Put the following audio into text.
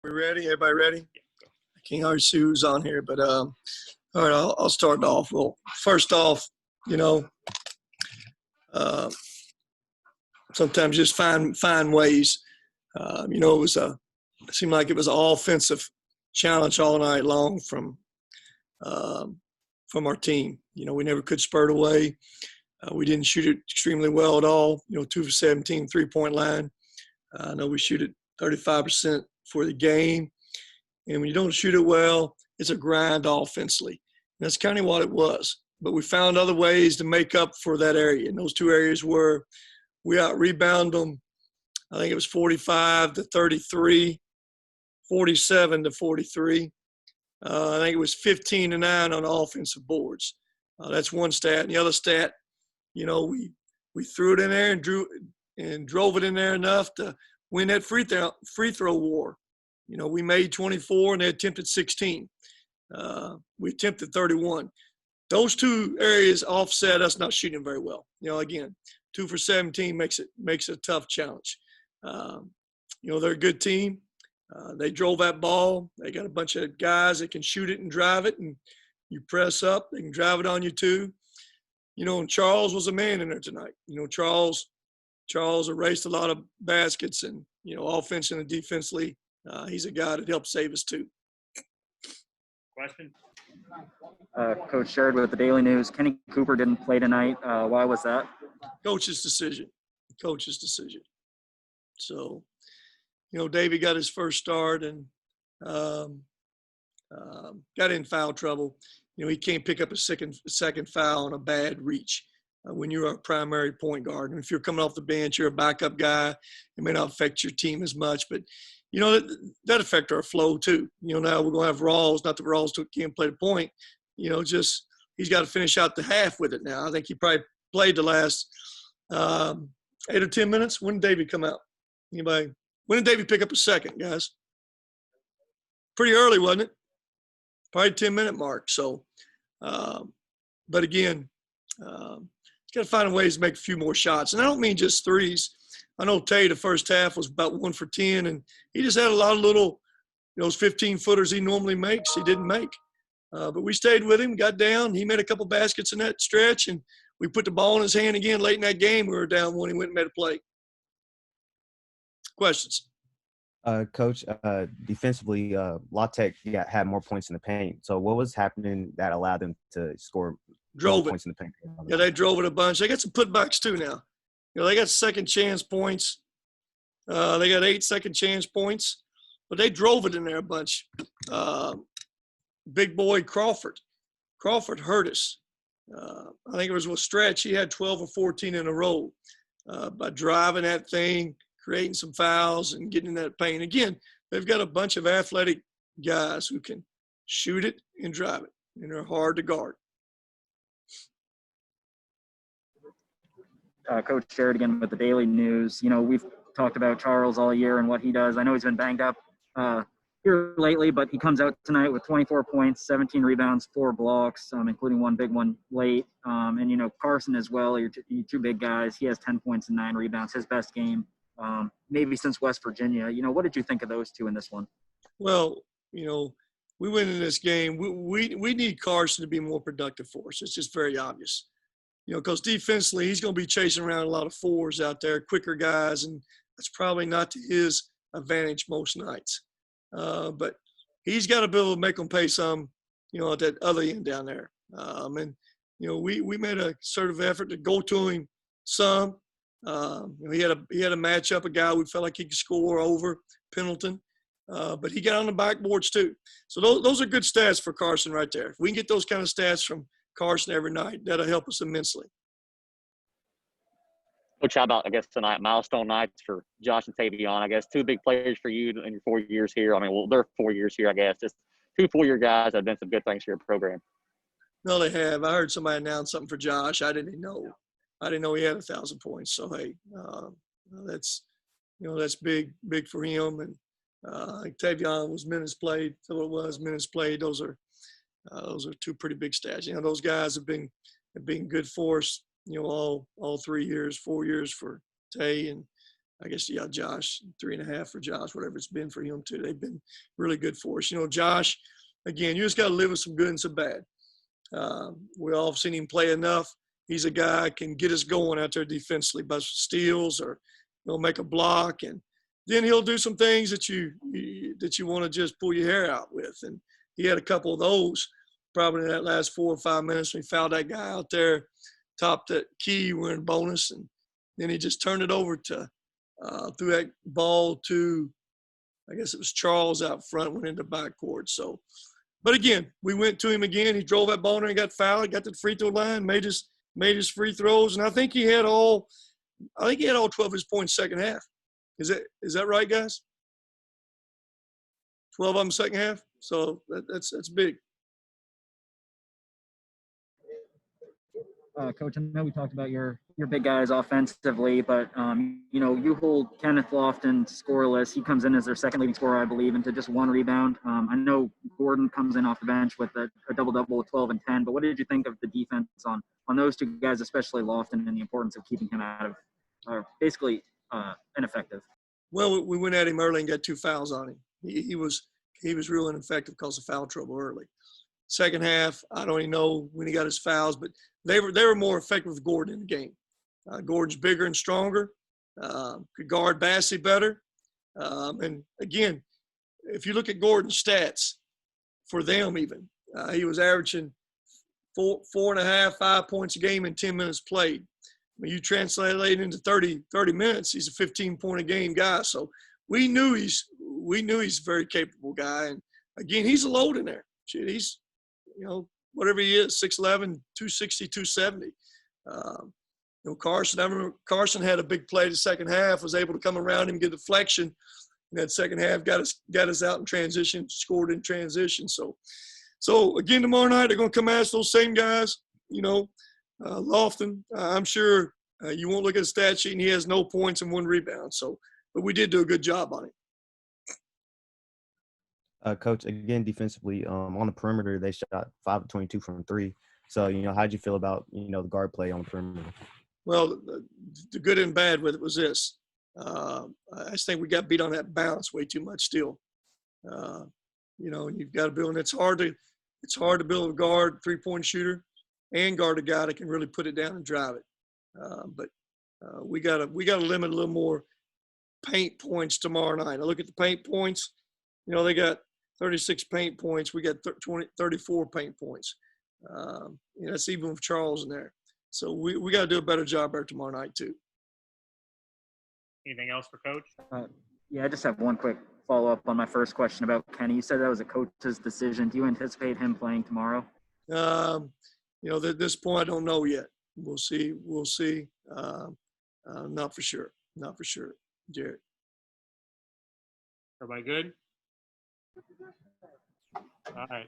We ready? Everybody ready? I can't hardly see who's on here, but all right, I'll start off. Well, first off, you know, uh, sometimes just find ways. It seemed like it was an offensive challenge all night long from our team. We never could spurt away. We didn't shoot it extremely well at all. 2 for 17, 3-point line. I know we shoot it 35% for the game. And when you don't shoot it well, it's a grind offensively. And that's kind of what it was. But we found other ways to make up for that area. And those two areas were we out-rebound them, I think it was 45 to 33, 47 to 43. I think it was 15 to 9 on offensive boards. That's one stat. And the other stat, we threw it in there and drove it in there enough to win that free throw war. We made 24 and they attempted 16. We attempted 31. Those two areas offset us not shooting very well. Again, 2 for 17 makes it a tough challenge. They're a good team. They drove that ball. They got a bunch of guys that can shoot it and drive it, and you press up, they can drive it on you too. And Charles was a man in there tonight. Charles erased a lot of baskets, and offensively and defensively, he's a guy that helped save us too. Question? Coach shared with the Daily News, Kenny Cooper didn't play tonight. Why was that? Coach's decision. So, Davey got his first start and got in foul trouble. He can't pick up a second foul on a bad reach when you're a primary point guard. And if you're coming off the bench, you're a backup guy. It may not affect your team as much, but that affect our flow too. Now we're going to have Rawls, not that Rawls can't play the point. Just he's got to finish out the half with it now. I think he probably played the last 8 or 10 minutes. When did Davey come out? Anybody? When did Davey pick up a second, guys? Pretty early, wasn't it? Probably 10-minute mark. So, but again, he's got to find ways to make a few more shots. And I don't mean just threes. I know Tay, the first half was about 1 for 10, and he just had a lot of little, those 15-footers he normally makes, he didn't make. But we stayed with him, got down. He made a couple baskets in that stretch, and we put the ball in his hand again late in that game. We were down one. He went and made a play. Questions? Coach, defensively, La Tech had more points in the paint. So what was happening that allowed them to score points in the paint? Yeah, they drove it a bunch. They got some putbacks too now. They got second chance points. They got 8 second chance points, but they drove it in there a bunch. Big boy Crawford hurt us. I think it was with Stretch. He had 12 or 14 in a row by driving that thing, creating some fouls and getting in that paint. Again, they've got a bunch of athletic guys who can shoot it and drive it, and they're hard to guard. Coach shared again with the Daily News. We've talked about Charles all year and what he does. I know he's been banged up here lately, but he comes out tonight with 24 points, 17 rebounds, 4 blocks, including one big one late. And Carson as well, your two big guys. He has 10 points and 9 rebounds, his best game maybe since West Virginia. What did you think of those two in this one? Well, we went in this game. We need Carson to be more productive for us. It's just very obvious. Because defensively, he's going to be chasing around a lot of 4s out there, quicker guys, and that's probably not to his advantage most nights. But he's got to be able to make them pay some, at that other end down there. We made a sort of effort to go to him some. He had a matchup, a guy we felt like he could score over, Pendleton. But he got on the backboards too. So those are good stats for Carson right there. If we can get those kind of stats from Carson every night, that'll help us immensely. Coach, how about, tonight, milestone nights for Josh and Tavion? 2 big players for you in your 4 years here. They're 4 years here, Just 2 4-year guys that have done some good things for your program. No, they have. I heard somebody announce something for Josh. I didn't know he had 1,000 points. So, hey, that's big for him. And Tavion was minutes played. So it was minutes played. Those are 2 pretty big stats. Those guys have been good for us. All 3 years, 4 years for Tay, and I guess, yeah, Josh, 3.5 for Josh, whatever it's been for him too. They've been really good for us. You know, Josh, again, you just got to live with some good and some bad. We all have seen him play enough. He's a guy that can get us going out there defensively, by steals or he'll make a block, and then he'll do some things that you want to just pull your hair out with. And he had a couple of those probably in that last 4 or 5 minutes when he fouled that guy out there, topped that key, we're in bonus, and then he just turned it over to threw that ball to, I guess it was Charles out front, went into backcourt. So, but again, we went to him again. He drove that ball in and got fouled, got to the free throw line, made his free throws, and I think he had all 12 of his points second half. Is that right, guys? 12 of them second half. So that's big. Coach, I know we talked about your big guys offensively, but you know, you hold Kenneth Lofton scoreless. He comes in as their second leading scorer, I believe, into just 1 rebound. I know Gordon comes in off the bench with a double-double with 12 and 10, but what did you think of the defense on those two guys, especially Lofton, and the importance of keeping him out of basically ineffective? Well, we went at him early and got 2 fouls on him. He was real ineffective because of foul trouble early. Second half, I don't even know when he got his fouls, but they were more effective with Gordon in the game. Gordon's bigger and stronger, could guard Bassey better. And again, if you look at Gordon's stats for them even, he was averaging 4.5, 5 points a game in 10 minutes played. When you translate it into 30 minutes, he's a 15-point a game guy. So we knew he's a very capable guy. And again, he's a load in there. Shit, he's, you know, whatever he is, 6'11", 260, 270. You know, Carson, I remember Carson had a big play the second half, was able to come around him, get a deflection. In that second half, got us out in transition, scored in transition. So again, tomorrow night, they're going to come at those same guys, you know. Lofton, I'm sure you won't look at the stat sheet and he has no points and 1 rebound. So, but we did do a good job on it. Coach, again, defensively, on the perimeter, they shot 5 of 22 from 3. So, you know, how'd you feel about, you know, the guard play on the perimeter? Well, the good and bad with it was this. I just think we got beat on that bounce way too much still. You know, and you've got to build, and it's hard to build a guard 3-point shooter and guard a guy that can really put it down and drive it. But we got to limit a little more paint points tomorrow night. I look at the paint points. You know, they got 36 paint points. We got 34 paint points. You know, that's even with Charles in there. So we got to do a better job there tomorrow night too. Anything else for Coach? Yeah, I just have one quick follow-up on my first question about Kenny. You said that was a coach's decision. Do you anticipate him playing tomorrow? You know, at this point, I don't know yet. We'll see. Not for sure. Jared. Everybody good? All right.